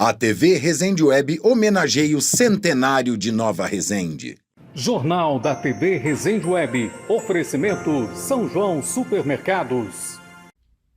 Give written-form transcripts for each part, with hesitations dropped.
A TV Resende Web homenageia o centenário de Nova Resende. Jornal da TV Resende Web. Oferecimento São João Supermercados.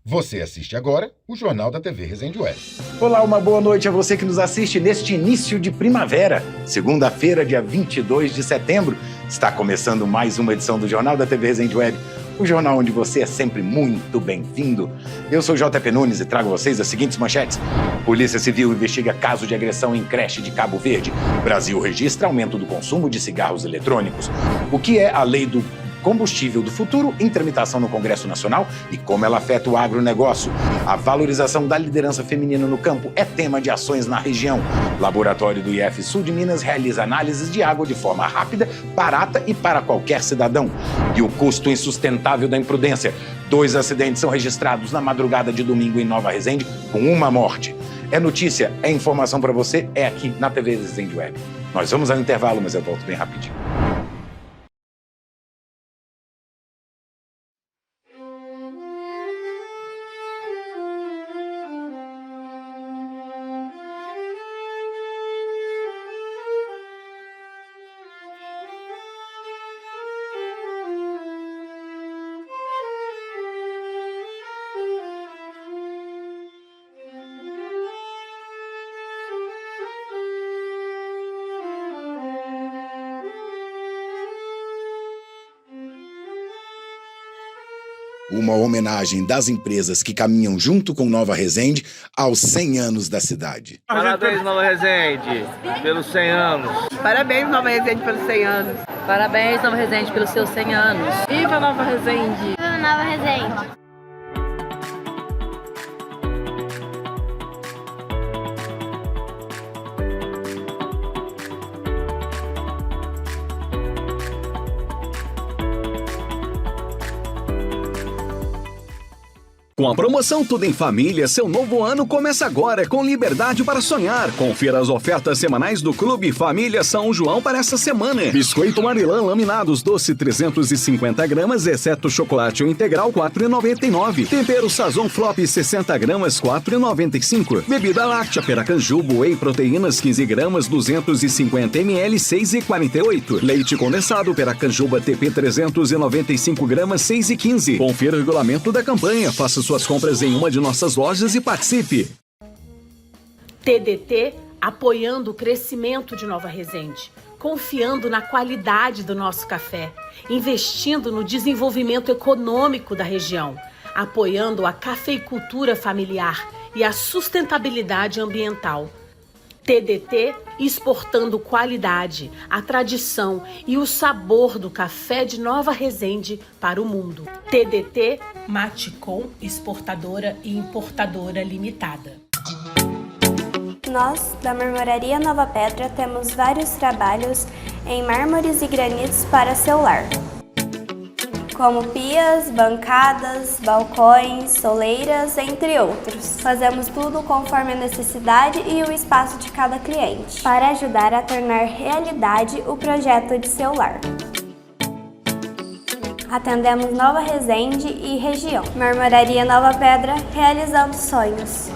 Você assiste agora o Jornal da TV Resende Web. Olá, uma boa noite a você que nos assiste neste início de primavera. Segunda-feira, dia 22 de setembro, está começando mais uma edição do Jornal da TV Resende Web. O jornal onde você é sempre muito bem-vindo. Eu sou JP Nunes e trago a vocês as seguintes manchetes. Polícia Civil investiga caso de agressão em creche de Cabo Verde. Brasil registra aumento do consumo de cigarros eletrônicos. O que é a lei do combustível do futuro em tramitação no Congresso Nacional e como ela afeta o agronegócio. A valorização da liderança feminina no campo é tema de ações na região. Laboratório do IF Sul de Minas realiza análises de água de forma rápida, barata e para qualquer cidadão. E o custo insustentável da imprudência. 2 acidentes são registrados na madrugada de domingo em Nova Resende, com uma morte. É notícia, é informação para você, é aqui na TV Resende Web. Nós vamos ao intervalo, mas eu volto bem rapidinho. Uma homenagem das empresas que caminham junto com Nova Resende aos 100 anos da cidade. Parabéns, Nova Resende, pelos 100 anos. Parabéns, Nova Resende, pelos 100 anos. Parabéns, Nova Resende, pelos seus 100 anos. Viva Nova Resende! Viva Nova Resende! Com a promoção Tudo em Família, seu novo ano começa agora com liberdade para sonhar. Confira as ofertas semanais do Clube Família São João para essa semana. Biscoito Marilã laminados doce 350 gramas, exceto chocolate ou integral, R$ 4,99. Tempero Sazon Flop 60 gramas, R$ 4,95. Bebida láctea Peracanjubo Whey Proteínas 15 gramas, 250 ml, R$ 6,48. Leite condensado Peracanjuba TP 395 gramas, R$ 6,15. Confira o regulamento da campanha, faça suas compras em uma de nossas lojas e participe. TDT apoiando o crescimento de Nova Resende, confiando na qualidade do nosso café, investindo no desenvolvimento econômico da região, apoiando a cafeicultura familiar e a sustentabilidade ambiental. TDT exportando qualidade, a tradição e o sabor do café de Nova Resende para o mundo. TDT Maticom, exportadora e importadora limitada. Nós, da Marmoraria Nova Pedra, temos vários trabalhos em mármores e granitos para seu lar, como pias, bancadas, balcões, soleiras, entre outros. Fazemos tudo conforme a necessidade e o espaço de cada cliente, para ajudar a tornar realidade o projeto de seu lar. Atendemos Nova Resende e região. Marmoraria Nova Pedra, realizando sonhos.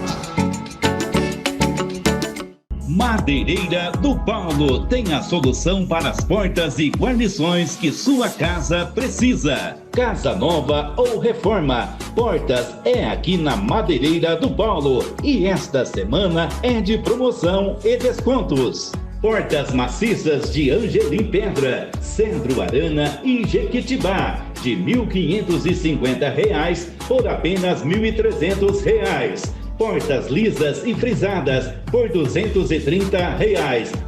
Madeireira do Paulo tem a solução para as portas e guarnições que sua casa precisa. Casa nova ou reforma, portas é aqui na Madeireira do Paulo e esta semana é de promoção e descontos. Portas maciças de Angelim Pedra, Cedro Arana e Jequitibá, de R$ 1.550 por apenas R$ 1.300. Portas lisas e frisadas por R$ 230.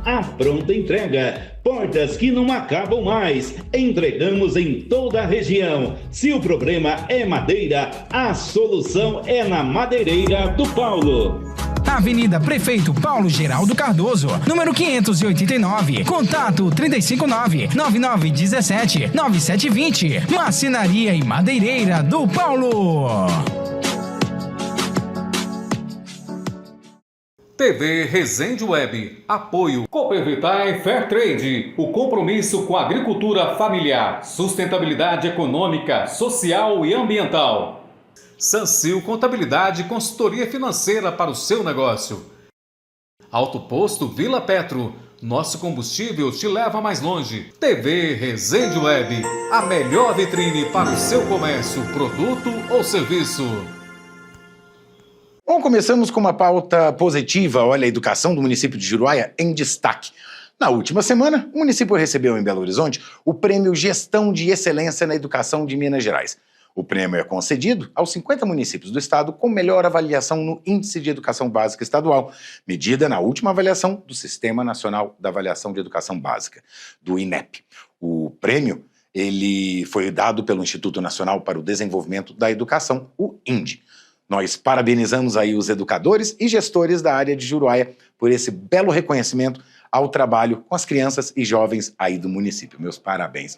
A pronta entrega. Portas que não acabam mais. Entregamos em toda a região. Se o problema é madeira, a solução é na Madeireira do Paulo. Avenida Prefeito Paulo Geraldo Cardoso, número 589. Contato 359-9917-9720. Marcenaria e Madeireira do Paulo. TV Resende Web. Apoio Coopervitae Fair Trade. O compromisso com a agricultura familiar, sustentabilidade econômica, social e ambiental. Sancil Contabilidade e Consultoria Financeira para o seu negócio. Alto Posto Vila Petro. Nosso combustível te leva mais longe. TV Resende Web. A melhor vitrine para o seu comércio, produto ou serviço. Bom, começamos com uma pauta positiva. Olha, a educação do município de Juruáia em destaque. Na última semana, o município recebeu em Belo Horizonte o Prêmio Gestão de Excelência na Educação de Minas Gerais. O prêmio é concedido aos 50 municípios do estado com melhor avaliação no Índice de Educação Básica Estadual, medida na última avaliação do Sistema Nacional da Avaliação de Educação Básica, do INEP. O prêmio ele foi dado pelo Instituto Nacional para o Desenvolvimento da Educação, o INDE. Nós parabenizamos aí os educadores e gestores da área de Juruáia por esse belo reconhecimento ao trabalho com as crianças e jovens aí do município. Meus parabéns.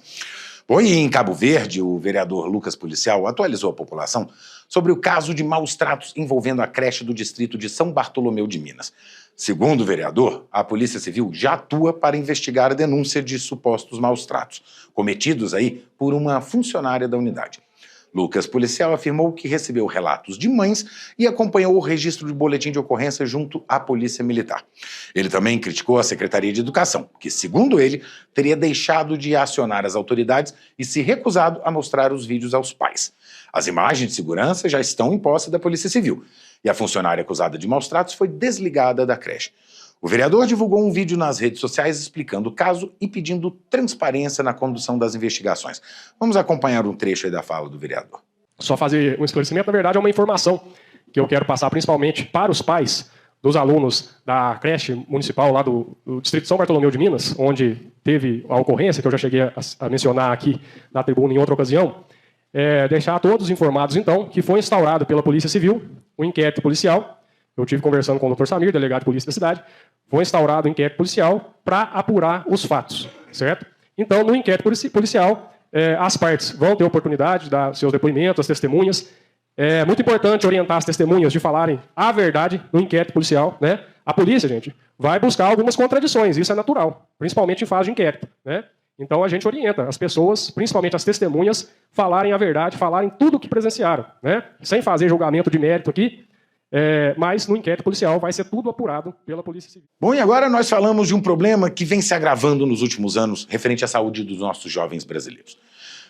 Bom, e em Cabo Verde, o vereador Lucas Policial atualizou a população sobre o caso de maus tratos envolvendo a creche do distrito de São Bartolomeu de Minas. Segundo o vereador, a Polícia Civil já atua para investigar a denúncia de supostos maus tratos cometidos aí por uma funcionária da unidade. Lucas Policial afirmou que recebeu relatos de mães e acompanhou o registro de boletim de ocorrência junto à Polícia Militar. Ele também criticou a Secretaria de Educação, que, segundo ele, teria deixado de acionar as autoridades e se recusado a mostrar os vídeos aos pais. As imagens de segurança já estão em posse da Polícia Civil e a funcionária acusada de maus tratos foi desligada da creche. O vereador divulgou um vídeo nas redes sociais explicando o caso e pedindo transparência na condução das investigações. Vamos acompanhar um trecho aí da fala do vereador. Só fazer um esclarecimento, na verdade é uma informação que eu quero passar principalmente para os pais dos alunos da creche municipal lá do distrito de São Bartolomeu de Minas, onde teve a ocorrência, que eu já cheguei a mencionar aqui na tribuna em outra ocasião. Deixar todos informados, então, que foi instaurado pela Polícia Civil um inquérito policial. Eu estive conversando com o Dr. Samir, delegado de polícia da cidade. Foi instaurado um inquérito policial para apurar os fatos, certo? Então, no inquérito policial, as partes vão ter oportunidade de dar seus depoimentos, as testemunhas. É muito importante orientar as testemunhas de falarem a verdade no inquérito policial, né? A polícia, gente, vai buscar algumas contradições, isso é natural, principalmente em fase de inquérito, né? Então, a gente orienta as pessoas, principalmente as testemunhas, falarem a verdade, falarem tudo o que presenciaram, né? Sem fazer julgamento de mérito aqui. Mas no inquérito policial vai ser tudo apurado pela Polícia Civil. Bom, e agora nós falamos de um problema que vem se agravando nos últimos anos referente à saúde dos nossos jovens brasileiros.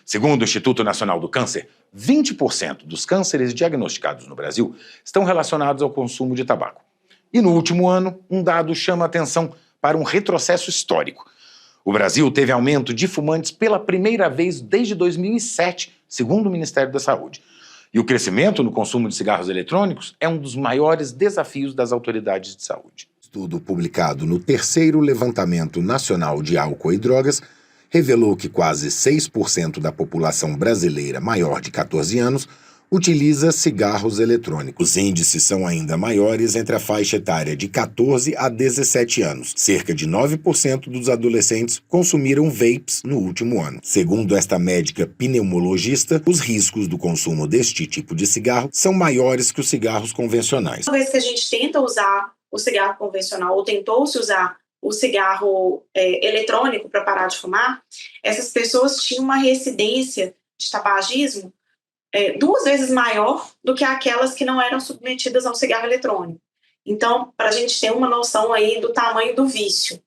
Segundo o Instituto Nacional do Câncer, 20% dos cânceres diagnosticados no Brasil estão relacionados ao consumo de tabaco. E no último ano, um dado chama a atenção para um retrocesso histórico. O Brasil teve aumento de fumantes pela primeira vez desde 2007, segundo o Ministério da Saúde. E o crescimento no consumo de cigarros eletrônicos é um dos maiores desafios das autoridades de saúde. Estudo publicado no 3º Levantamento Nacional de Álcool e Drogas revelou que quase 6% da população brasileira maior de 14 anos utiliza cigarros eletrônicos. Os índices são ainda maiores entre a faixa etária de 14 a 17 anos. Cerca de 9% dos adolescentes consumiram vapes no último ano. Segundo esta médica pneumologista, os riscos do consumo deste tipo de cigarro são maiores que os cigarros convencionais. Uma vez que a gente tenta usar o cigarro convencional ou tentou-se usar o cigarro eletrônico para parar de fumar, essas pessoas tinham uma reincidência de tabagismo 2 vezes maior do que aquelas que não eram submetidas ao cigarro eletrônico. Então, para a gente ter uma noção aí do tamanho do vício.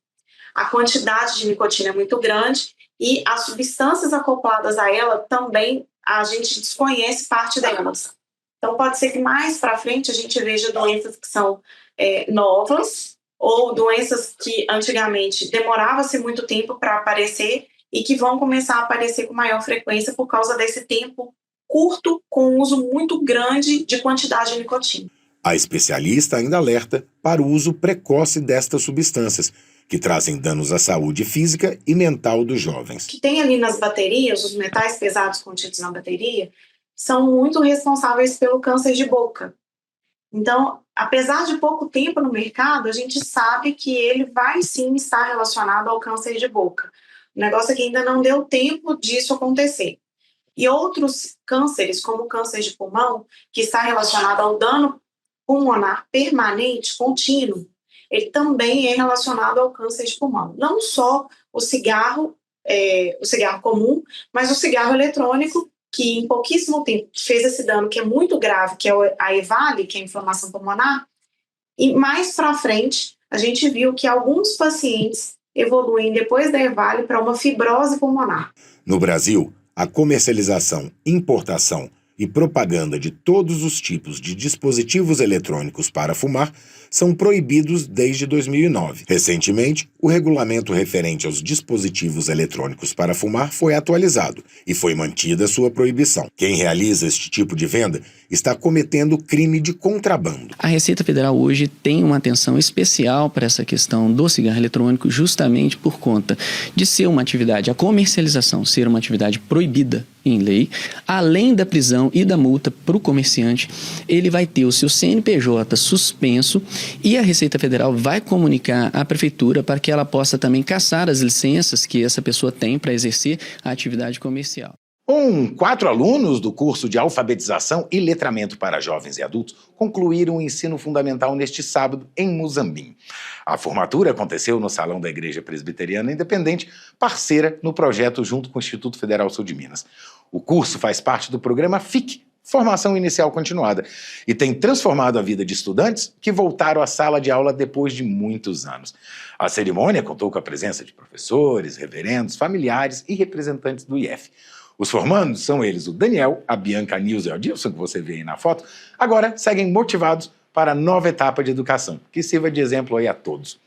A quantidade de nicotina é muito grande e as substâncias acopladas a ela também a gente desconhece parte delas. Então, pode ser que mais para frente a gente veja doenças que são novas ou doenças que antigamente demorava-se muito tempo para aparecer e que vão começar a aparecer com maior frequência por causa desse tempo curto com um uso muito grande de quantidade de nicotina. A especialista ainda alerta para o uso precoce destas substâncias, que trazem danos à saúde física e mental dos jovens. O que tem ali nas baterias, os metais pesados contidos na bateria, são muito responsáveis pelo câncer de boca. Então, apesar de pouco tempo no mercado, a gente sabe que ele vai sim estar relacionado ao câncer de boca. O negócio é que ainda não deu tempo disso acontecer. E outros cânceres, como o câncer de pulmão, que está relacionado ao dano pulmonar permanente, contínuo, ele também é relacionado ao câncer de pulmão. Não só o cigarro comum, mas o cigarro eletrônico, que em pouquíssimo tempo fez esse dano, que é muito grave, que é a EVALI, que é a inflamação pulmonar, e mais para frente a gente viu que alguns pacientes evoluem depois da EVALI para uma fibrose pulmonar. No Brasil, a comercialização, importação e propaganda de todos os tipos de dispositivos eletrônicos para fumar são proibidos desde 2009. Recentemente, o regulamento referente aos dispositivos eletrônicos para fumar foi atualizado e foi mantida sua proibição. Quem realiza este tipo de venda está cometendo crime de contrabando. A Receita Federal hoje tem uma atenção especial para essa questão do cigarro eletrônico, justamente por conta de ser uma atividade, a comercialização ser uma atividade proibida em lei. Além da prisão e da multa para o comerciante, ele vai ter o seu CNPJ suspenso e a Receita Federal vai comunicar à Prefeitura para que ela possa também cassar as licenças que essa pessoa tem para exercer a atividade comercial. 4 alunos do curso de alfabetização e letramento para jovens e adultos concluíram o ensino fundamental neste sábado em Muzambinho. A formatura aconteceu no Salão da Igreja Presbiteriana Independente, parceira no projeto junto com o Instituto Federal Sul de Minas. O curso faz parte do programa FIC, Formação Inicial Continuada, e tem transformado a vida de estudantes que voltaram à sala de aula depois de muitos anos. A cerimônia contou com a presença de professores, reverendos, familiares e representantes do IF. Os formandos são eles o Daniel, a Bianca, a Nilza e o Adilson, que você vê aí na foto, agora seguem motivados para a nova etapa de educação, que sirva de exemplo aí a todos.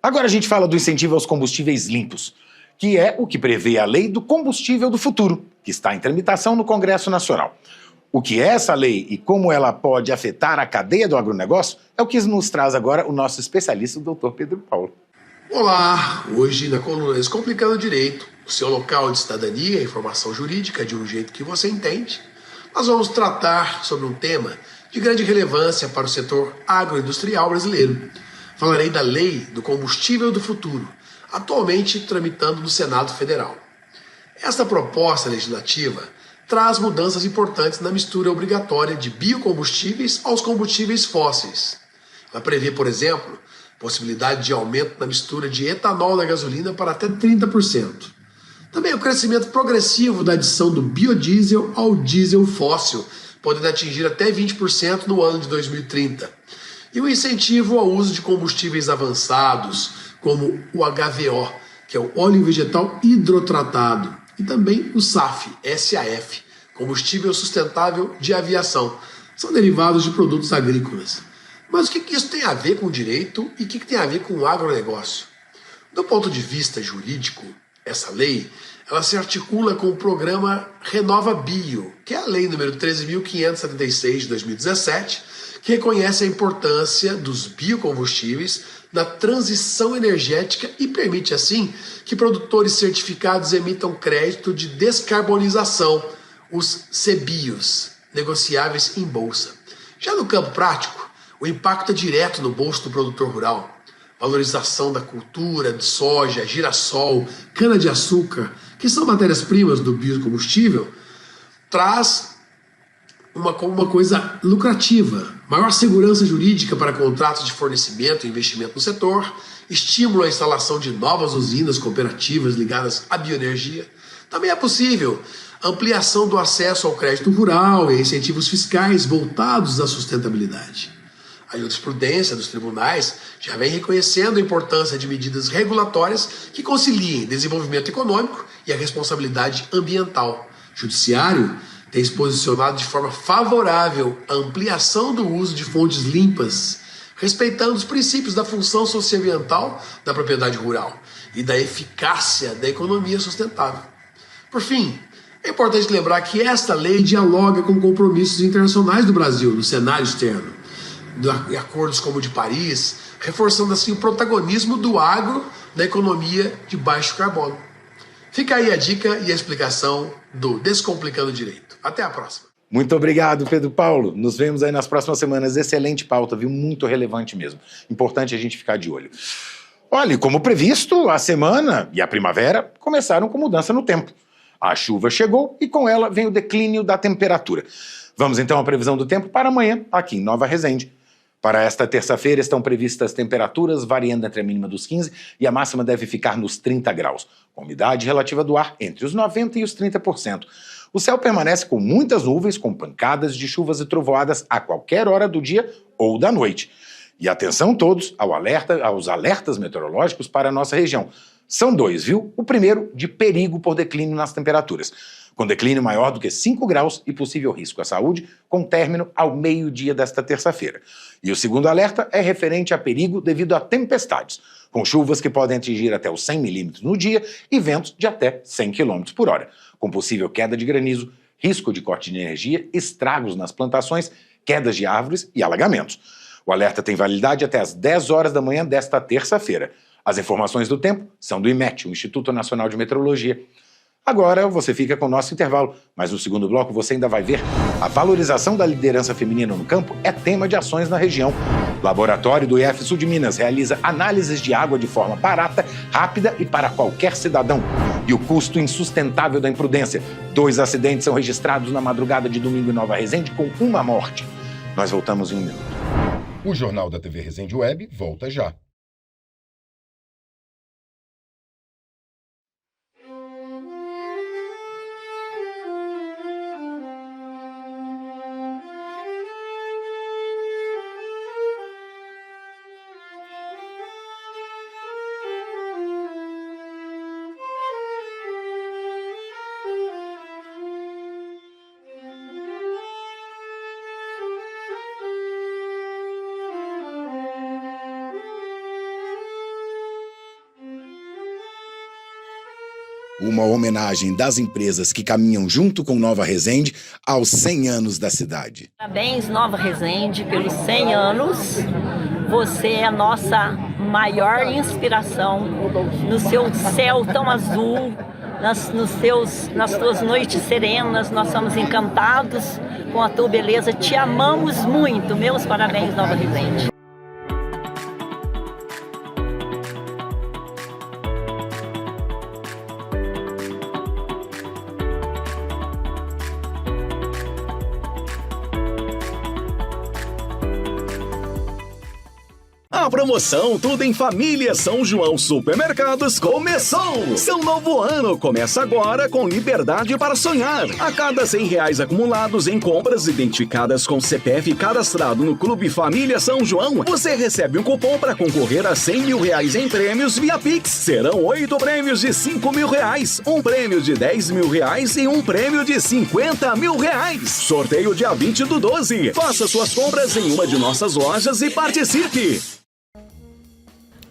Agora a gente fala do incentivo aos combustíveis limpos, que é o que prevê a Lei do Combustível do Futuro, que está em tramitação no Congresso Nacional. O que é essa lei e como ela pode afetar a cadeia do agronegócio é o que nos traz agora o nosso especialista, o Dr. Pedro Paulo. Olá, hoje na coluna Descomplicando o Direito, o seu local de cidadania e informação jurídica de um jeito que você entende, nós vamos tratar sobre um tema de grande relevância para o setor agroindustrial brasileiro. Falarei da Lei do Combustível do Futuro, atualmente tramitando no Senado Federal. Esta proposta legislativa traz mudanças importantes na mistura obrigatória de biocombustíveis aos combustíveis fósseis. Ela prevê, por exemplo, possibilidade de aumento na mistura de etanol na gasolina para até 30%. Também o crescimento progressivo da adição do biodiesel ao diesel fóssil, podendo atingir até 20% no ano de 2030. E o incentivo ao uso de combustíveis avançados, como o HVO, que é o óleo vegetal hidrotratado, e também o SAF, combustível sustentável de aviação. São derivados de produtos agrícolas. Mas o que isso tem a ver com o direito e o que tem a ver com o agronegócio? Do ponto de vista jurídico, essa lei ela se articula com o programa Renova Bio, que é a lei número 13.576 de 2017, que reconhece a importância dos biocombustíveis na transição energética e permite, assim, que produtores certificados emitam crédito de descarbonização, os CBIOS, negociáveis em bolsa. Já no campo prático, o impacto é direto no bolso do produtor rural. Valorização da cultura de soja, girassol, cana-de-açúcar, que são matérias-primas do biocombustível, traz uma coisa lucrativa. Maior segurança jurídica para contratos de fornecimento e investimento no setor, estímulo à instalação de novas usinas cooperativas ligadas à bioenergia. Também é possível ampliação do acesso ao crédito rural e incentivos fiscais voltados à sustentabilidade. A jurisprudência dos tribunais já vem reconhecendo a importância de medidas regulatórias que conciliem desenvolvimento econômico e a responsabilidade ambiental. O Judiciário tem se posicionado de forma favorável à ampliação do uso de fontes limpas, respeitando os princípios da função socioambiental da propriedade rural e da eficácia da economia sustentável. Por fim, é importante lembrar que esta lei dialoga com compromissos internacionais do Brasil no cenário externo, de acordos como o de Paris, reforçando assim o protagonismo do agro na economia de baixo carbono. Fica aí a dica e a explicação do Descomplicando o Direito. Até a próxima. Muito obrigado, Pedro Paulo. Nos vemos aí nas próximas semanas. Excelente pauta, viu? Muito relevante mesmo. Importante a gente ficar de olho. Olha, como previsto, a semana e a primavera começaram com mudança no tempo. A chuva chegou e com ela vem o declínio da temperatura. Vamos então à previsão do tempo para amanhã, aqui em Nova Resende. Para esta terça-feira estão previstas temperaturas variando entre a mínima dos 15 e a máxima deve ficar nos 30 graus, com umidade relativa do ar entre os 90% e os 30%. O céu permanece com muitas nuvens, com pancadas de chuvas e trovoadas a qualquer hora do dia ou da noite. E atenção todos aos alertas meteorológicos para a nossa região. São dois, viu? O primeiro, de perigo por declínio nas temperaturas, com declínio maior do que 5 graus e possível risco à saúde, com término ao meio-dia desta terça-feira. E o segundo alerta é referente a perigo devido a tempestades, com chuvas que podem atingir até os 100 milímetros no dia e ventos de até 100 km por hora, com possível queda de granizo, risco de corte de energia, estragos nas plantações, quedas de árvores e alagamentos. O alerta tem validade até às 10 horas da manhã desta terça-feira. As informações do tempo são do IMET, o Instituto Nacional de Meteorologia. Agora você fica com o nosso intervalo, mas no segundo bloco você ainda vai ver a valorização da liderança feminina no campo é tema de ações na região. O laboratório do IF Sul de Minas realiza análises de água de forma barata, rápida e para qualquer cidadão. E o custo insustentável da imprudência. 2 acidentes são registrados na madrugada de domingo em Nova Resende com 1 morte. Nós voltamos em 1 minuto. O Jornal da TV Resende Web volta já. Uma homenagem das empresas que caminham junto com Nova Resende aos 100 anos da cidade. Parabéns, Nova Resende, pelos 100 anos. Você é a nossa maior inspiração no seu céu tão azul, nas tuas noites serenas. Nós somos encantados com a tua beleza. Te amamos muito. Meus parabéns, Nova Resende. A promoção Tudo em Família São João Supermercados começou! Seu novo ano começa agora com liberdade para sonhar. A cada R$100 acumulados em compras identificadas com CPF cadastrado no Clube Família São João, você recebe um cupom para concorrer a R$100 mil em prêmios via Pix. Serão 8 prêmios de R$5 mil, um prêmio de R$10 mil e um prêmio de R$50 mil. Sorteio dia 20/12. Faça suas compras em uma de nossas lojas e participe!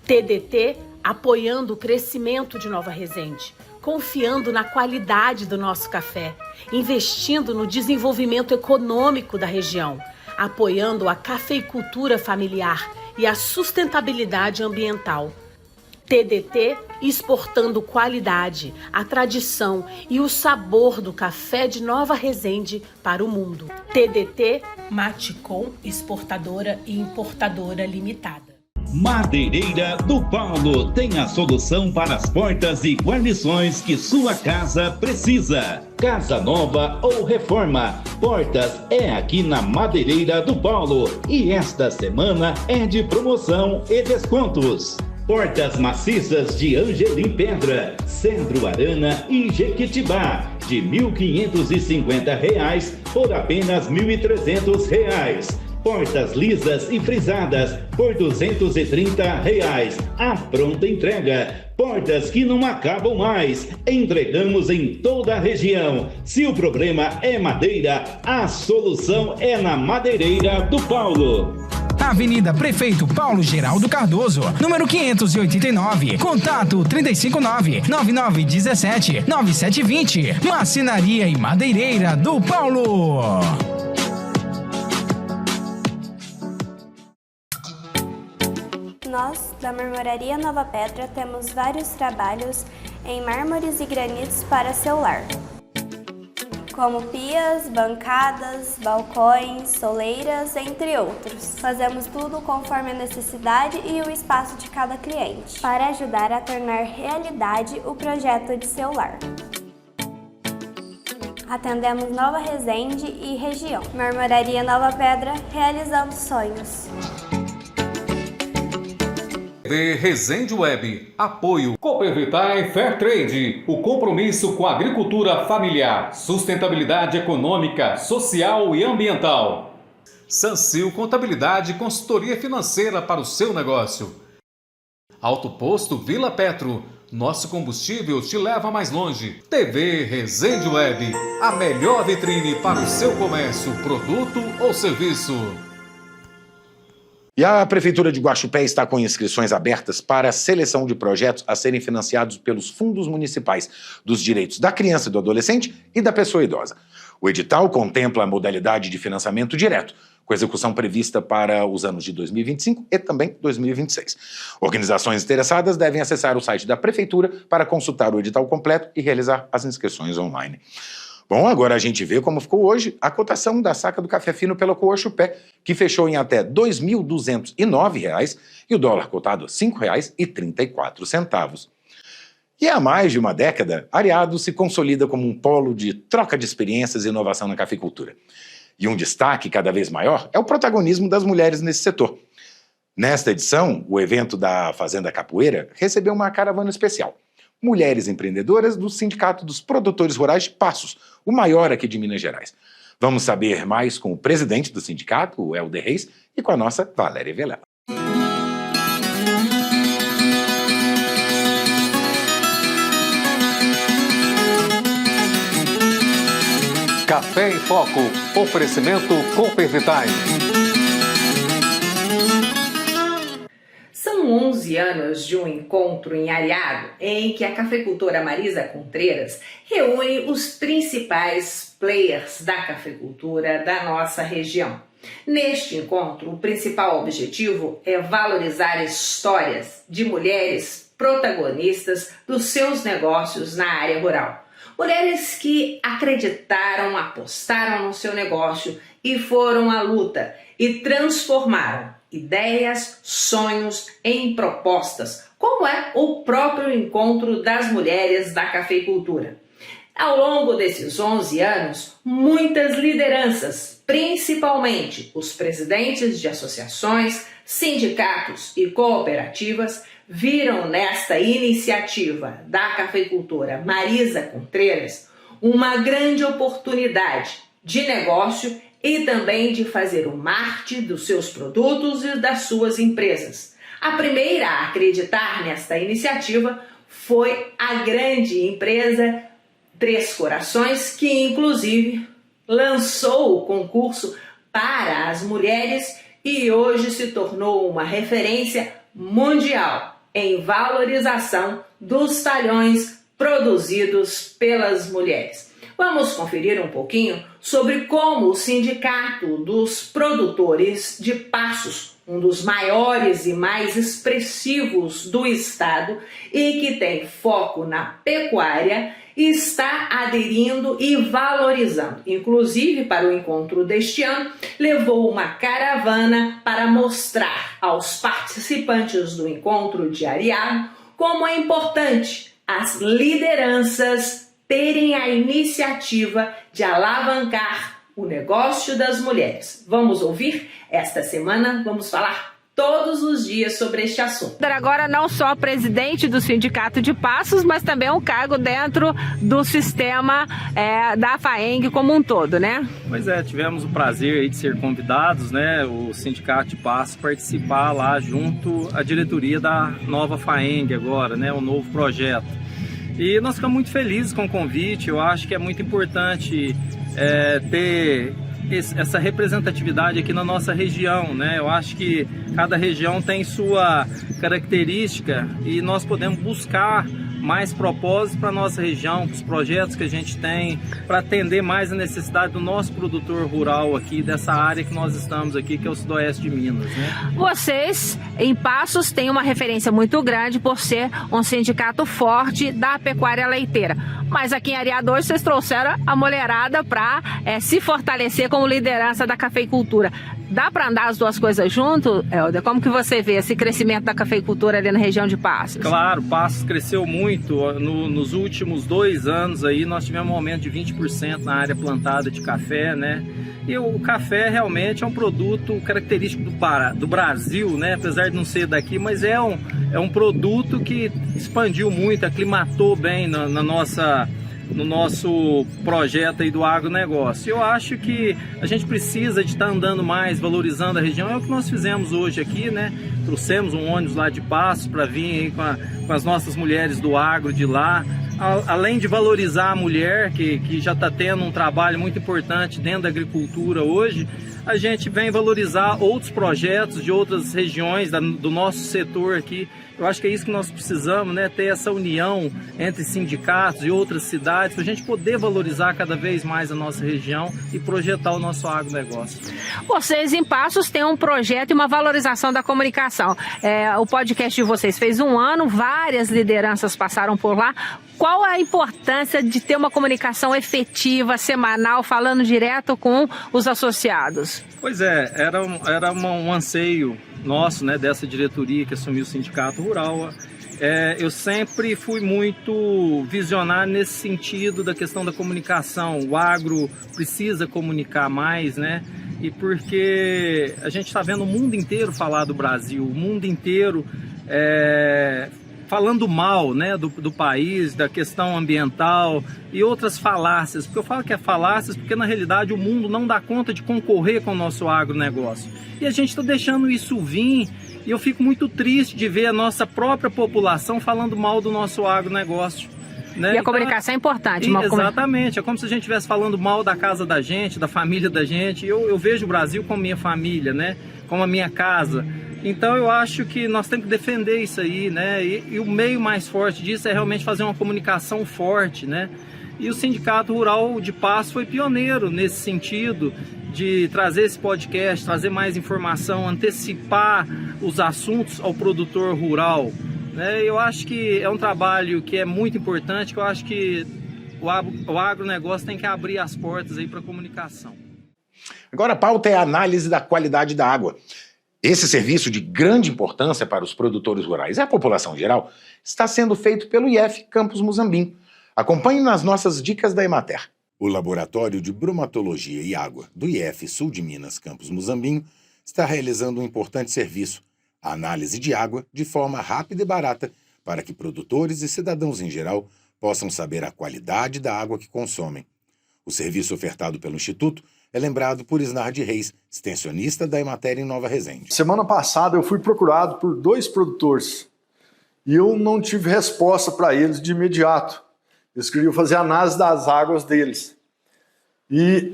TDT apoiando o crescimento de Nova Resende, confiando na qualidade do nosso café, investindo no desenvolvimento econômico da região, apoiando a cafeicultura familiar e a sustentabilidade ambiental. TDT exportando qualidade, a tradição e o sabor do café de Nova Resende para o mundo. TDT Maticom, exportadora e importadora limitada. Madeireira do Paulo tem a solução para as portas e guarnições que sua casa precisa. Casa nova ou reforma, portas é aqui na Madeireira do Paulo e esta semana é de promoção e descontos. Portas maciças de Angelim Pedra, Cedro Arana e Jequitibá, de R$ 1.550 por apenas R$ 1.300. Portas lisas e frisadas por R$ 230. A pronta entrega. Portas que não acabam mais. Entregamos em toda a região. Se o problema é madeira, a solução é na Madeireira do Paulo. Avenida Prefeito Paulo Geraldo Cardoso, número 589. Contato 359-9917-9720. Marcenaria e Madeireira do Paulo. Nós, da Marmoraria Nova Pedra, temos vários trabalhos em mármores e granitos para seu lar, como pias, bancadas, balcões, soleiras, entre outros. Fazemos tudo conforme a necessidade e o espaço de cada cliente, para ajudar a tornar realidade o projeto de seu lar. Atendemos Nova Resende e região. Marmoraria Nova Pedra, realizando sonhos. TV Resende Web, apoio Coopervitae Fairtrade, o compromisso com a agricultura familiar, sustentabilidade econômica, social e ambiental. Sancil Contabilidade e Consultoria Financeira para o seu negócio. Alto Posto Vila Petro. Nosso combustível te leva mais longe. TV Resende Web. A melhor vitrine para o seu comércio, produto ou serviço. E a Prefeitura de Guaxupé está com inscrições abertas para a seleção de projetos a serem financiados pelos fundos municipais dos direitos da criança e do adolescente e da pessoa idosa. O edital contempla a modalidade de financiamento direto, com execução prevista para os anos de 2025 e também 2026. Organizações interessadas devem acessar o site da Prefeitura para consultar o edital completo e realizar as inscrições online. Bom, agora a gente vê como ficou hoje a cotação da saca do café fino pela Guaxupé, que fechou em até R$ 2.209 e o dólar cotado R$ 5,34. E há mais de uma década, Areado se consolida como um polo de troca de experiências e inovação na cafeicultura. E um destaque cada vez maior é o protagonismo das mulheres nesse setor. Nesta edição, o evento da Fazenda Capoeira recebeu uma caravana especial. Mulheres empreendedoras do Sindicato dos Produtores Rurais de Passos, o maior aqui de Minas Gerais. Vamos saber mais com o presidente do sindicato, o Helder Reis, e com a nossa Valéria Vilela. Café em Foco. Oferecimento Cooper Vitae. São 11 anos de um encontro em Areado, em que a cafeicultora Marisa Contreras reúne os principais players da cafeicultura da nossa região. Neste encontro, o principal objetivo é valorizar histórias de mulheres protagonistas dos seus negócios na área rural. Mulheres que acreditaram, apostaram no seu negócio e foram à luta e transformaram ideias, sonhos em propostas, como é o próprio encontro das mulheres da cafeicultura. Ao longo desses 11 anos, muitas lideranças, principalmente os presidentes de associações, sindicatos e cooperativas, viram nesta iniciativa da cafeicultora Marisa Contreras uma grande oportunidade de negócio e também de fazer o marketing dos seus produtos e das suas empresas. A primeira a acreditar nesta iniciativa foi a grande empresa Três Corações, que inclusive lançou o concurso para as mulheres e hoje se tornou uma referência mundial em valorização dos talhões produzidos pelas mulheres. Vamos conferir um pouquinho sobre como o Sindicato dos Produtores de Passos, um dos maiores e mais expressivos do estado e que tem foco na pecuária, está aderindo e valorizando. Inclusive, para o encontro deste ano, levou uma caravana para mostrar aos participantes do encontro de Areado como é importante as lideranças terem a iniciativa de alavancar o negócio das mulheres. Vamos ouvir? Esta semana vamos falar todos os dias sobre este assunto. Agora não só presidente do Sindicato de Passos, mas também um cargo dentro do sistema da FAENG como um todo, né? Pois é, tivemos o prazer aí de ser convidados, né, o Sindicato de Passos participar lá junto à diretoria da nova FAENG agora, né, um novo projeto. E nós ficamos muito felizes com o convite. Eu acho que é muito importante ter essa representatividade aqui na nossa região, né? Eu acho que cada região tem sua característica e nós podemos buscar mais propósitos para a nossa região, para os projetos que a gente tem, para atender mais a necessidade do nosso produtor rural aqui, dessa área que nós estamos aqui, que é o sudoeste de Minas, né? Vocês, em Passos, têm uma referência muito grande por ser um sindicato forte da pecuária leiteira. Mas aqui em Areado hoje vocês trouxeram a mulherada para se fortalecer como liderança da cafeicultura. Dá para andar as duas coisas junto, Helder? Como que você vê esse crescimento da cafeicultura ali na região de Passos? Claro, Passos cresceu muito. Nos últimos 2 anos aí nós tivemos um aumento de 20% na área plantada de café, né? E o café realmente é um produto característico do Brasil, né? Apesar de não ser daqui, mas é um produto que expandiu muito, aclimatou bem na nossa no nosso projeto aí do agronegócio. Eu acho que a gente precisa de estar andando mais, valorizando a região. É o que nós fizemos hoje aqui, né? Trouxemos um ônibus lá de Passos para vir aí com as nossas mulheres do agro de lá. Além de valorizar a mulher, que já está tendo um trabalho muito importante dentro da agricultura hoje, a gente vem valorizar outros projetos de outras regiões do nosso setor aqui. Eu acho que é isso que nós precisamos, né? Ter essa união entre sindicatos e outras cidades para a gente poder valorizar cada vez mais a nossa região e projetar o nosso agronegócio. Vocês em Passos têm um projeto e uma valorização da comunicação. O podcast de vocês fez 1 ano, várias lideranças passaram por lá. Qual a importância de ter uma comunicação efetiva, semanal, falando direto com os associados? Pois é, era um anseio nosso, né, dessa diretoria que assumiu o Sindicato Rural. Eu sempre fui muito visionário nesse sentido da questão da comunicação. O agro precisa comunicar mais, né? E porque a gente está vendo o mundo inteiro falar do Brasil, o mundo inteiro falando mal, né, do país, da questão ambiental e outras falácias. Porque eu falo que é falácias porque, na realidade, o mundo não dá conta de concorrer com o nosso agronegócio. E a gente está deixando isso vir, e eu fico muito triste de ver a nossa própria população falando mal do nosso agronegócio. Né? E a comunicação é importante. Exatamente, é como se a gente estivesse falando mal da casa da gente, da família da gente. Eu vejo o Brasil como minha família, né? Como a minha casa. Então eu acho que nós temos que defender isso aí, né? E o meio mais forte disso é realmente fazer uma comunicação forte, né? E o Sindicato Rural de Passos foi pioneiro nesse sentido de trazer esse podcast, trazer mais informação, antecipar os assuntos ao produtor rural, né? Eu acho que é um trabalho que é muito importante, que eu acho que o agronegócio tem que abrir as portas aí para a comunicação. Agora a pauta é a análise da qualidade da água. Esse serviço de grande importância para os produtores rurais e a população geral está sendo feito pelo IF Campos Muzambinho. Acompanhe nas nossas dicas da Emater. O Laboratório de Bromatologia e Água do IF Sul de Minas Campos Muzambinho está realizando um importante serviço, a análise de água de forma rápida e barata, para que produtores e cidadãos em geral possam saber a qualidade da água que consomem. O serviço ofertado pelo Instituto é lembrado por Isnardi Reis, extensionista da Emater em Nova Resende. Semana passada eu fui procurado por 2 produtores e eu não tive resposta para eles de imediato. Eles queriam fazer análise das águas deles. E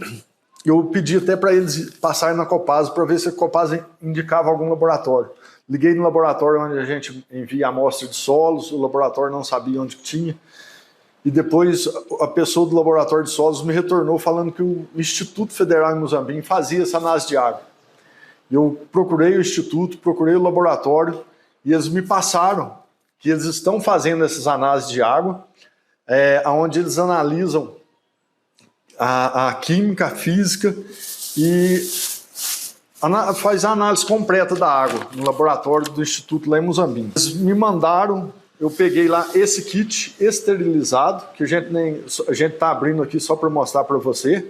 eu pedi até para eles passarem na Copasa para ver se a Copasa indicava algum laboratório. Liguei no laboratório onde a gente envia amostra de solos, o laboratório não sabia onde tinha. E depois a pessoa do laboratório de solos me retornou falando que o Instituto Federal em Muzambinho fazia essa análise de água. Eu procurei o Instituto, procurei o laboratório e eles me passaram que eles estão fazendo essas análises de água, onde eles analisam a química, a física e faz a análise completa da água no laboratório do Instituto lá em Muzambinho. Eles me mandaram. Eu peguei lá esse kit esterilizado, que a gente está abrindo aqui só para mostrar para você.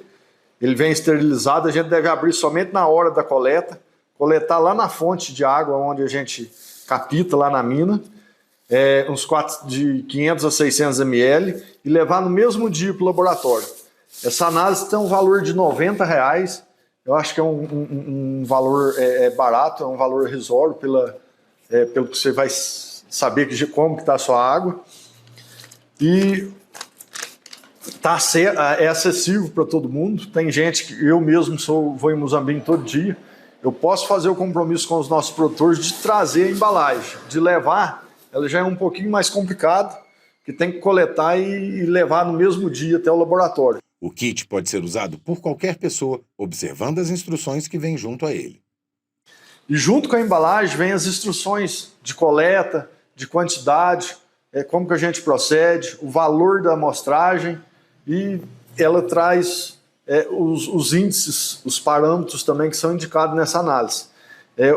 Ele vem esterilizado, a gente deve abrir somente na hora da coleta, coletar lá na fonte de água onde a gente capta lá na mina, de 500 a 600 ml, e levar no mesmo dia para o laboratório. Essa análise tem um valor de R$90, eu acho que é um valor barato, é um valor irrisório pelo que você vai saber como que está a sua água, e é acessível para todo mundo. Tem gente que eu mesmo vou em Muzambinho todo dia, eu posso fazer o compromisso com os nossos produtores de trazer a embalagem, de levar, ela já é um pouquinho mais complicado, que tem que coletar e levar no mesmo dia até o laboratório. O kit pode ser usado por qualquer pessoa, observando as instruções que vêm junto a ele. E junto com a embalagem vem as instruções de coleta, de quantidade, como que a gente procede, o valor da amostragem, e ela traz os índices, os parâmetros também que são indicados nessa análise.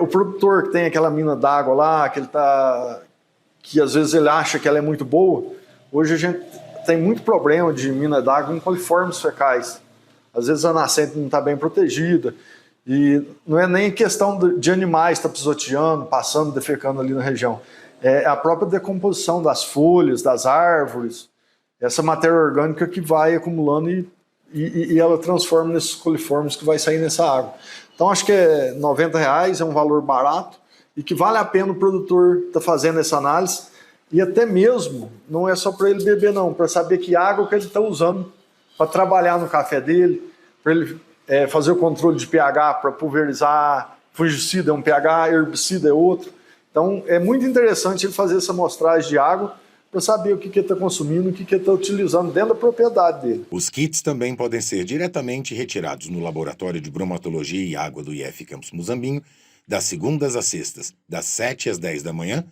O produtor que tem aquela mina d'água lá, que às vezes ele acha que ela é muito boa, hoje a gente tem muito problema de mina d'água em coliformes fecais. Às vezes a nascente não está bem protegida, e não é nem questão de animais estar pisoteando, passando, defecando ali na região. É a própria decomposição das folhas, das árvores. essa matéria orgânica que vai acumulando e ela transforma nesses coliformes que vai sair nessa água. Então acho que R$90 é um valor barato e que vale a pena o produtor estar fazendo essa análise, e até mesmo não é só para ele beber não, para saber que água que ele está usando para trabalhar no café dele, para ele fazer o controle de pH, para pulverizar, fungicida é um pH, herbicida é outro. Então é muito interessante ele fazer essa amostragem de água para saber o que ele está consumindo, o que ele está utilizando dentro da propriedade dele. Os kits também podem ser diretamente retirados no Laboratório de Bromatologia e Água do IF Campus Muzambinho, das segundas às sextas, das 7 às 10 da manhã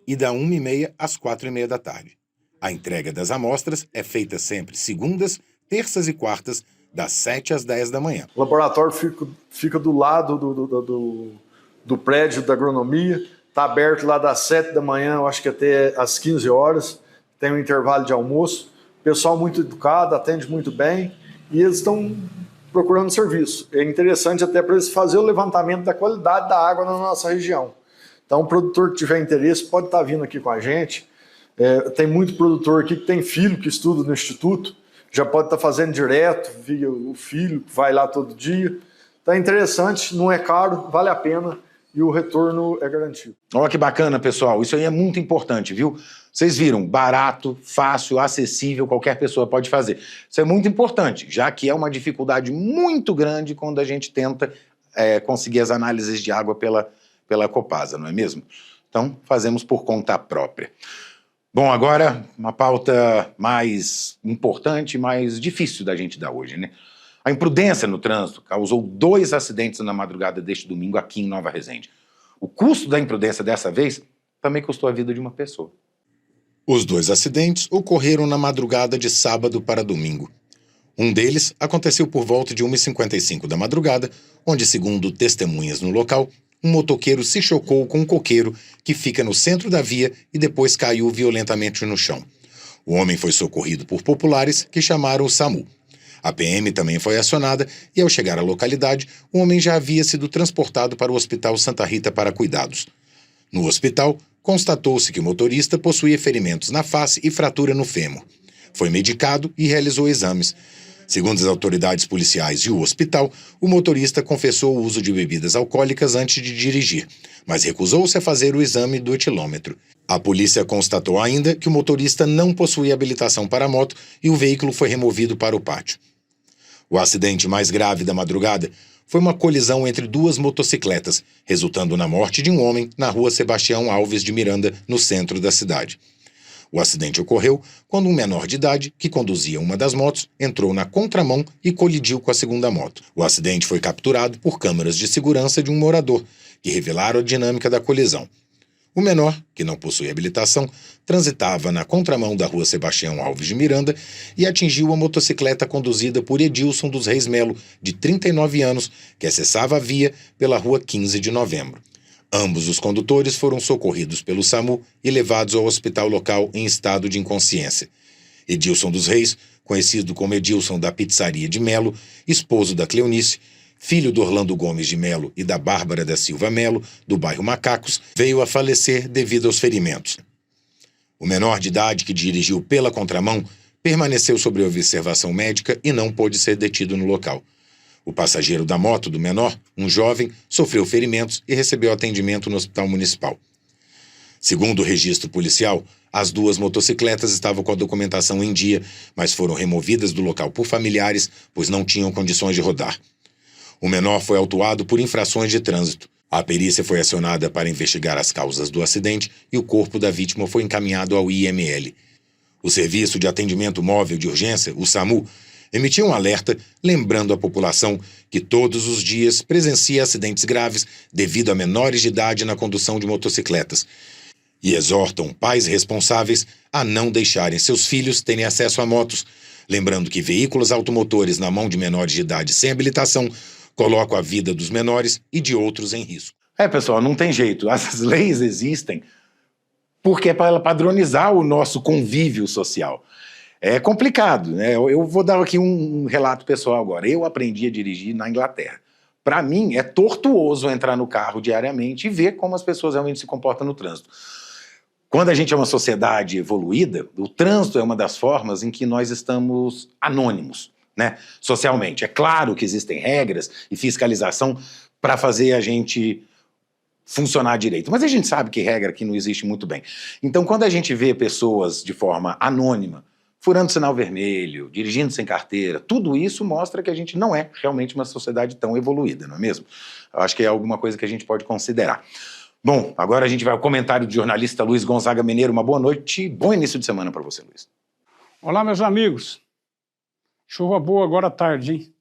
e da 1h30 às 4h30 da tarde. A entrega das amostras é feita sempre segundas, terças e quartas, das 7 às 10 da manhã. O laboratório fica do lado do prédio da agronomia, está aberto lá das 7 da manhã, eu acho que até às 15 horas, tem um intervalo de almoço. O pessoal muito educado, atende muito bem e eles estão procurando serviço. É interessante até para eles fazerem o levantamento da qualidade da água na nossa região. Então, o produtor que tiver interesse pode estar vindo aqui com a gente. Tem muito produtor aqui que tem filho que estuda no instituto, já pode estar fazendo direto, via o filho, vai lá todo dia. Então é interessante, não é caro, vale a pena e o retorno é garantido. Olha que bacana, pessoal. Isso aí é muito importante, viu? Vocês viram, barato, fácil, acessível, qualquer pessoa pode fazer. Isso é muito importante, já que é uma dificuldade muito grande quando a gente tenta conseguir as análises de água pela Copasa, não é mesmo? Então, fazemos por conta própria. Bom, agora uma pauta mais importante, mais difícil da gente dar hoje, né? A imprudência no trânsito causou 2 acidentes na madrugada deste domingo aqui em Nova Resende. O custo da imprudência dessa vez também custou a vida de uma pessoa. Os 2 acidentes ocorreram na madrugada de sábado para domingo. Um deles aconteceu por volta de 1h55 da madrugada, onde, segundo testemunhas no local, um motoqueiro se chocou com um coqueiro que fica no centro da via e depois caiu violentamente no chão. O homem foi socorrido por populares que chamaram o SAMU. A PM também foi acionada e, ao chegar à localidade, o homem já havia sido transportado para o Hospital Santa Rita para cuidados. No hospital, constatou-se que o motorista possuía ferimentos na face e fratura no fêmur. Foi medicado e realizou exames. Segundo as autoridades policiais e o hospital, o motorista confessou o uso de bebidas alcoólicas antes de dirigir, mas recusou-se a fazer o exame do etilômetro. A polícia constatou ainda que o motorista não possuía habilitação para moto e o veículo foi removido para o pátio. O acidente mais grave da madrugada foi uma colisão entre 2 motocicletas, resultando na morte de um homem na rua Sebastião Alves de Miranda, no centro da cidade. O acidente ocorreu quando um menor de idade, que conduzia uma das motos, entrou na contramão e colidiu com a segunda moto. O acidente foi capturado por câmeras de segurança de um morador, que revelaram a dinâmica da colisão. O menor, que não possui habilitação, transitava na contramão da rua Sebastião Alves de Miranda e atingiu a motocicleta conduzida por Edilson dos Reis Melo, de 39 anos, que acessava a via pela rua 15 de novembro. Ambos os condutores foram socorridos pelo SAMU e levados ao hospital local em estado de inconsciência. Edilson dos Reis, conhecido como Edilson da Pizzaria de Melo, esposo da Cleonice, filho do Orlando Gomes de Melo e da Bárbara da Silva Melo, do bairro Macacos, veio a falecer devido aos ferimentos. O menor de idade, que dirigiu pela contramão, permaneceu sob observação médica e não pôde ser detido no local. O passageiro da moto do menor, um jovem, sofreu ferimentos e recebeu atendimento no hospital municipal. Segundo o registro policial, as 2 motocicletas estavam com a documentação em dia, mas foram removidas do local por familiares, pois não tinham condições de rodar. O menor foi autuado por infrações de trânsito. A perícia foi acionada para investigar as causas do acidente e o corpo da vítima foi encaminhado ao IML. O Serviço de Atendimento Móvel de Urgência, o SAMU, emitiu um alerta lembrando a população que todos os dias presencia acidentes graves devido a menores de idade na condução de motocicletas e exortam pais responsáveis a não deixarem seus filhos terem acesso a motos, lembrando que veículos automotores na mão de menores de idade sem habilitação colocam a vida dos menores e de outros em risco. Pessoal, não tem jeito. Essas leis existem porque é para padronizar o nosso convívio social. É complicado, né? Eu vou dar aqui um relato pessoal agora. Eu aprendi a dirigir na Inglaterra. Para mim, é tortuoso entrar no carro diariamente e ver como as pessoas realmente se comportam no trânsito. Quando a gente é uma sociedade evoluída, o trânsito é uma das formas em que nós estamos anônimos, né, socialmente. É claro que existem regras e fiscalização para fazer a gente funcionar direito, mas a gente sabe que regra aqui não existe muito bem. Então, quando a gente vê pessoas de forma anônima, furando sinal vermelho, dirigindo sem carteira, tudo isso mostra que a gente não é realmente uma sociedade tão evoluída, não é mesmo? Eu acho que é alguma coisa que a gente pode considerar. Bom, agora a gente vai ao comentário do jornalista Luiz Gonzaga Mineiro. Uma boa noite e bom início de semana para você, Luiz. Olá, meus amigos. Chuva boa agora à tarde, hein?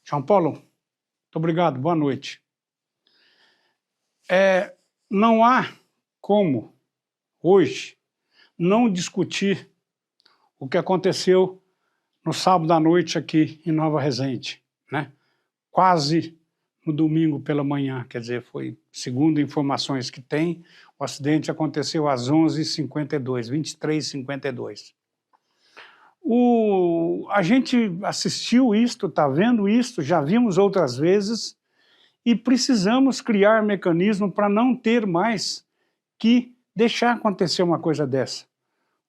João Paulo, muito obrigado, boa noite. Não há como, hoje, não discutir o que aconteceu no sábado à noite aqui em Nova Resende, né? Quase no domingo pela manhã, quer dizer, foi, segundo informações que tem, o acidente aconteceu às 11h52, 23h52. A gente assistiu isto, está vendo isto, já vimos outras vezes, e precisamos criar mecanismo para não ter mais que deixar acontecer uma coisa dessa.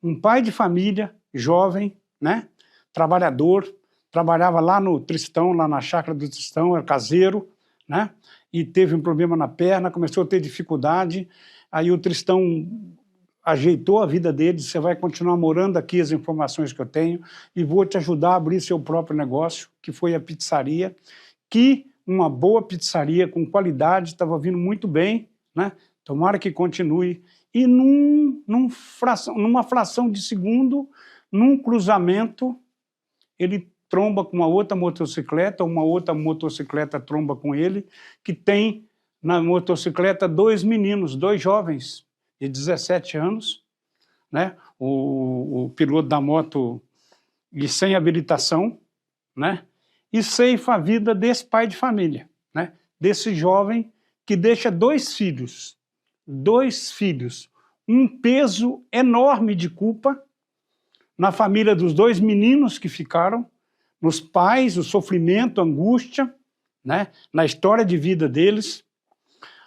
Um pai de família, jovem, né, trabalhador, trabalhava lá no Tristão, lá na chácara do Tristão, era caseiro, né, e teve um problema na perna, começou a ter dificuldade, aí o Tristão ajeitou a vida dele, você vai continuar morando aqui, as informações que eu tenho, e vou te ajudar a abrir seu próprio negócio, que foi a pizzaria, que uma boa pizzaria com qualidade, estava vindo muito bem, né, tomara que continue, e numa fração de segundo, num cruzamento, ele tromba com uma outra motocicleta tromba com ele, que tem na motocicleta dois meninos, dois jovens de 17 anos, né? O piloto da moto e sem habilitação, né? E ceifa a vida desse pai de família, né? Desse jovem que deixa dois filhos, um peso enorme de culpa na família dos dois meninos que ficaram, nos pais, o sofrimento, a angústia, né, na história de vida deles,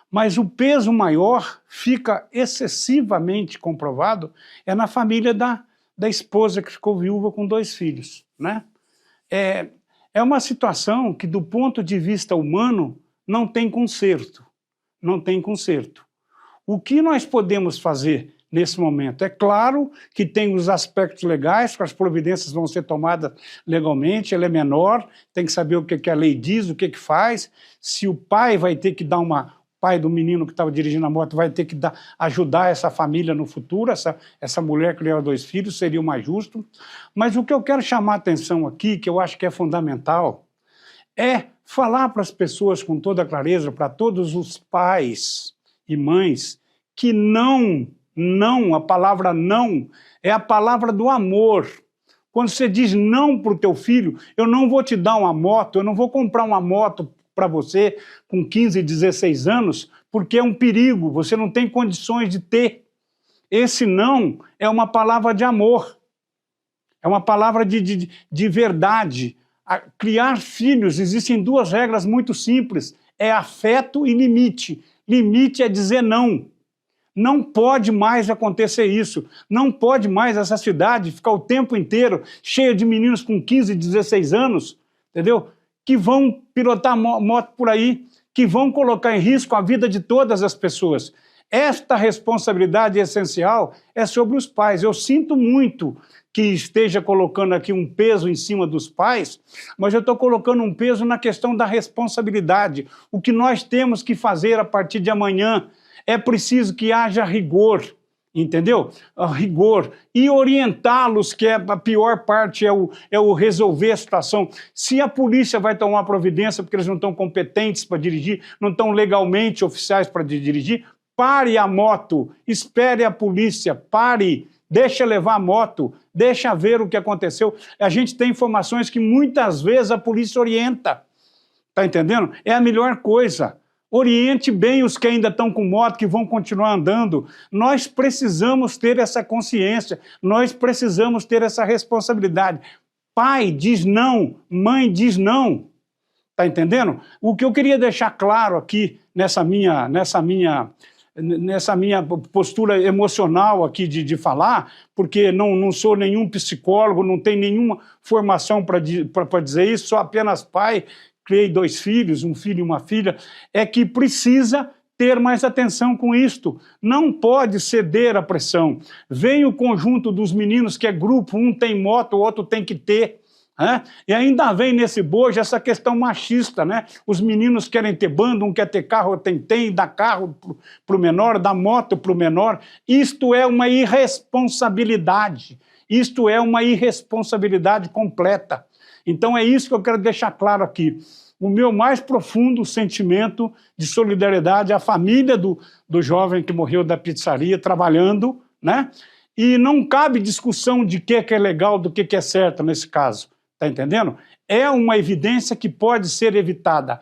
mas o peso maior fica excessivamente comprovado é na família da esposa que ficou viúva com dois filhos, né? É uma situação que, do ponto de vista humano, não tem conserto, não tem conserto. O que nós podemos fazer nesse momento? É claro que tem os aspectos legais, que as providências vão ser tomadas legalmente, ela é menor, tem que saber o que a lei diz, o que faz, se o pai vai ter que dar o pai do menino que estava dirigindo a moto vai ter que ajudar essa família no futuro, essa mulher que leva dois filhos, seria o mais justo. Mas o que eu quero chamar a atenção aqui, que eu acho que é fundamental, é falar para as pessoas com toda clareza, para todos os pais e mães, que não, a palavra não é a palavra do amor. Quando você diz não para o teu filho, eu não vou te dar uma moto, eu não vou comprar uma moto para você com 15, 16 anos, porque é um perigo, você não tem condições de ter. Esse não é uma palavra de amor, é uma palavra de verdade. Criar filhos, existem duas regras muito simples, é afeto e limite. Limite é dizer não. Não pode mais acontecer isso, não pode mais essa cidade ficar o tempo inteiro cheia de meninos com 15, 16 anos, entendeu? Que vão pilotar moto por aí, que vão colocar em risco a vida de todas as pessoas. Esta responsabilidade essencial é sobre os pais. Eu sinto muito que esteja colocando aqui um peso em cima dos pais, mas eu estou colocando um peso na questão da responsabilidade. O que nós temos que fazer a partir de amanhã é preciso que haja rigor, entendeu? Rigor. E orientá-los, que é a pior parte, é o resolver a situação. Se a polícia vai tomar providência porque eles não estão competentes para dirigir, não estão legalmente oficiais para dirigir, pare a moto, espere a polícia, pare, deixa levar a moto, deixa ver o que aconteceu. A gente tem informações que muitas vezes a polícia orienta, tá entendendo? É a melhor coisa. Oriente bem os que ainda estão com moto, que vão continuar andando. Nós precisamos ter essa consciência, nós precisamos ter essa responsabilidade. Pai diz não, mãe diz não. Tá entendendo? O que eu queria deixar claro aqui nessa minha nessa minha postura emocional aqui de falar, porque não sou nenhum psicólogo, não tenho nenhuma formação para dizer isso, sou apenas pai, criei 2 filhos, um filho e uma filha, é que precisa ter mais atenção com isto. Não pode ceder à pressão. Vem o conjunto dos meninos que é grupo, um tem moto, o outro tem que ter. E ainda vem nesse bojo essa questão machista, né? Os meninos querem ter banda, um quer ter carro, tem, dá carro para o menor, dá moto para o menor. Isto é uma irresponsabilidade. Isto é uma irresponsabilidade completa. Então é isso que eu quero deixar claro aqui. O meu mais profundo sentimento de solidariedade à família do jovem que morreu da pizzaria, trabalhando, né? E não cabe discussão de que é legal, do que é certo nesse caso, tá entendendo? É uma evidência que pode ser evitada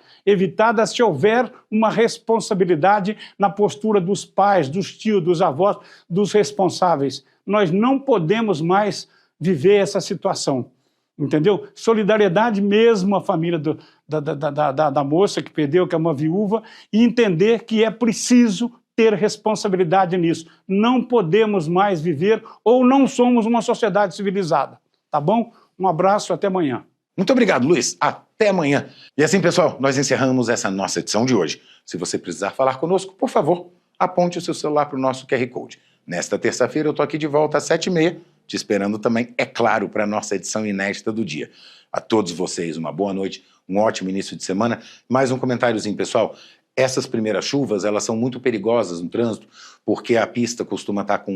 se houver uma responsabilidade na postura dos pais, dos tios, dos avós, dos responsáveis. Nós não podemos mais viver essa situação. Entendeu? Solidariedade mesmo à família da moça que perdeu, que é uma viúva, e entender que é preciso ter responsabilidade nisso. Não podemos mais viver ou não somos uma sociedade civilizada. Tá bom? Um abraço, até amanhã. Muito obrigado, Luiz. Até amanhã. E assim, pessoal, nós encerramos essa nossa edição de hoje. Se você precisar falar conosco, por favor, aponte o seu celular para o nosso QR Code. Nesta terça-feira eu estou aqui de volta às 7h30, te esperando também, é claro, para a nossa edição inédita do dia. A todos vocês, uma boa noite, um ótimo início de semana. Mais um comentáriozinho, pessoal. Essas primeiras chuvas, elas são muito perigosas no trânsito, porque a pista costuma estar com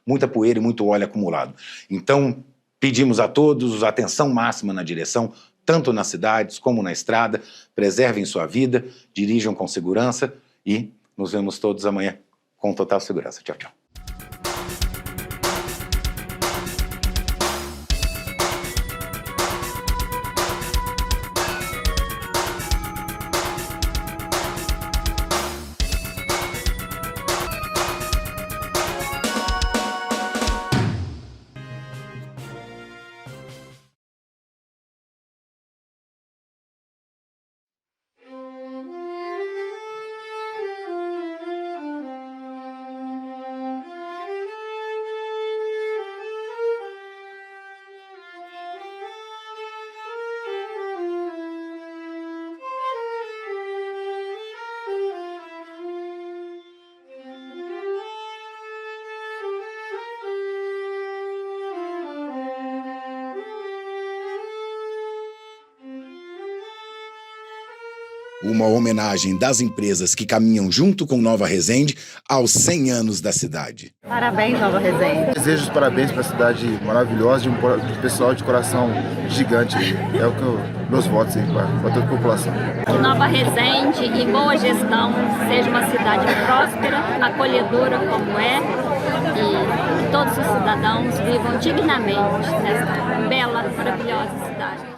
muita poeira e muito óleo acumulado. Então, pedimos a todos atenção máxima na direção, tanto nas cidades como na estrada. Preservem sua vida, dirijam com segurança e nos vemos todos amanhã com total segurança. Tchau, tchau. Uma homenagem das empresas que caminham junto com Nova Resende aos 100 anos da cidade. Parabéns, Nova Resende. Desejo os parabéns para a cidade maravilhosa, de um pessoal de coração gigante. É o que meus votos aí para toda a população. Que Nova Resende e boa gestão seja uma cidade próspera, acolhedora como é, e que todos os cidadãos vivam dignamente nesta bela, maravilhosa cidade.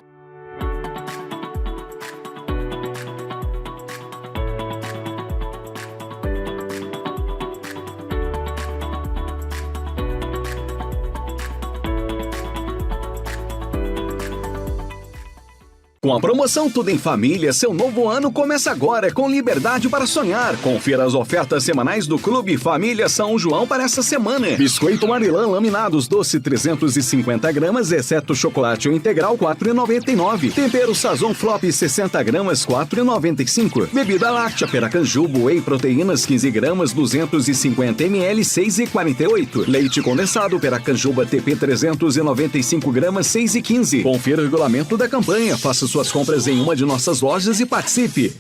Com a promoção Tudo em Família, seu novo ano começa agora com liberdade para sonhar. Confira as ofertas semanais do Clube Família São João para essa semana. Biscoito Marilã laminados doce 350 gramas, exceto chocolate ou integral, R$ 4,99. Tempero Sazon Flop 60 gramas, R$ 4,95. Bebida láctea Peracanjubo Whey Proteínas 15 gramas, 250 ml, R$ 6,48. Leite condensado Peracanjuba TP 395 gramas, R$ 6,15. Confira o regulamento da campanha, faça suas compras em uma de nossas lojas e participe.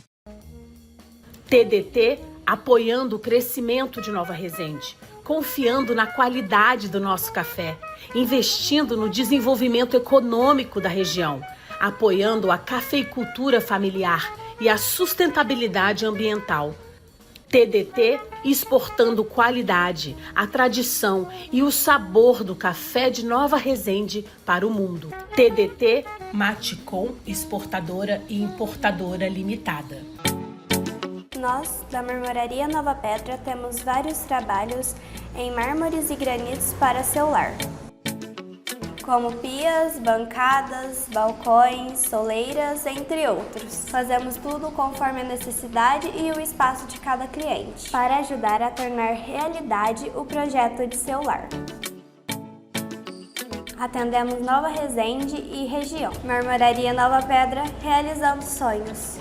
TDT apoiando o crescimento de Nova Resende, confiando na qualidade do nosso café, investindo no desenvolvimento econômico da região, apoiando a cafeicultura familiar e a sustentabilidade ambiental. TDT exportando qualidade, a tradição e o sabor do café de Nova Resende para o mundo. TDT Maticom, exportadora e importadora limitada. Nós, da Marmoraria Nova Pedra, temos vários trabalhos em mármores e granitos para seu lar, como pias, bancadas, balcões, soleiras, entre outros. Fazemos tudo conforme a necessidade e o espaço de cada cliente, para ajudar a tornar realidade o projeto de seu lar. Atendemos Nova Resende e região. Marmoraria Nova Pedra, realizando sonhos.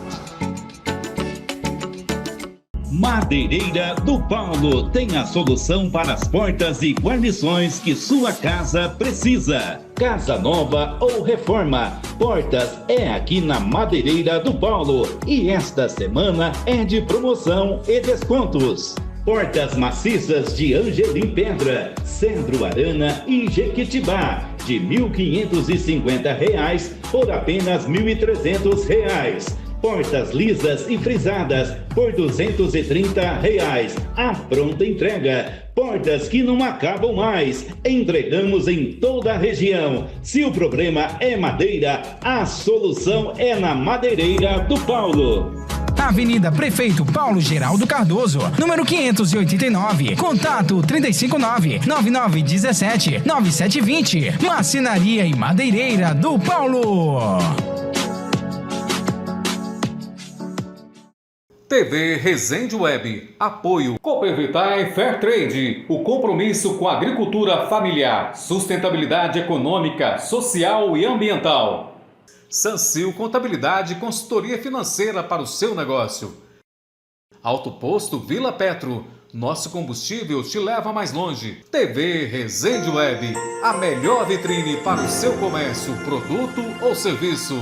Madeireira do Paulo tem a solução para as portas e guarnições que sua casa precisa. Casa nova ou reforma, portas é aqui na Madeireira do Paulo e esta semana é de promoção e descontos. Portas maciças de Angelim Pedra, Cedro Arana e Jequitibá, de R$ 1.550 por apenas R$ 1.300. Portas lisas e frisadas por R$ 230. A pronta entrega. Portas que não acabam mais. Entregamos em toda a região. Se o problema é madeira, a solução é na Madeireira do Paulo. Avenida Prefeito Paulo Geraldo Cardoso, número 589. Contato 359-9917-9720. Marcenaria e Madeireira do Paulo. TV Resende Web. Apoio Coopervitar Fair Trade. O compromisso com a agricultura familiar, sustentabilidade econômica, social e ambiental. Sancil Contabilidade e Consultoria Financeira para o seu negócio. Alto Posto Vila Petro. Nosso combustível te leva mais longe. TV Resende Web. A melhor vitrine para o seu comércio, produto ou serviço.